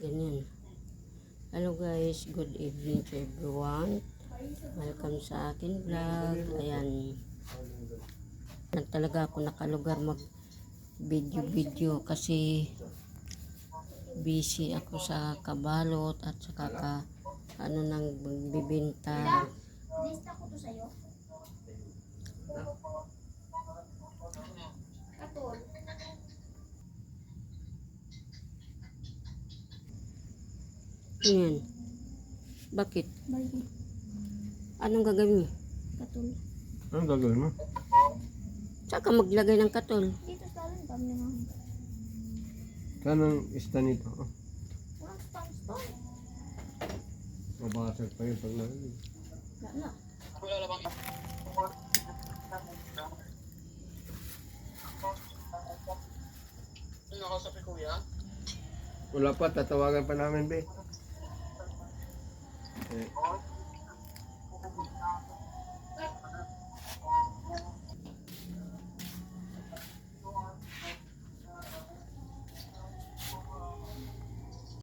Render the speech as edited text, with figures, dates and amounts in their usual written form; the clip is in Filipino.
ganyan. Hello guys, good evening to everyone. Welcome sa akin vlog. Ayan. Talaga ako nakalugar mag video kasi busy ako sa kabalot at saka nang magbibenta. Lista ko to sa'yo. Katol. Ayan. Bakit? Bagi. Anong gagawin niyo? Katol. Anong gagawin mo? Saka maglagay ng katol. Dito sa alin kami naman. Kanang ista nito? Oh, Walang stance to. mabasag pa yun pag narinig. Wala. Wala pa, tatawagan pa namin, be.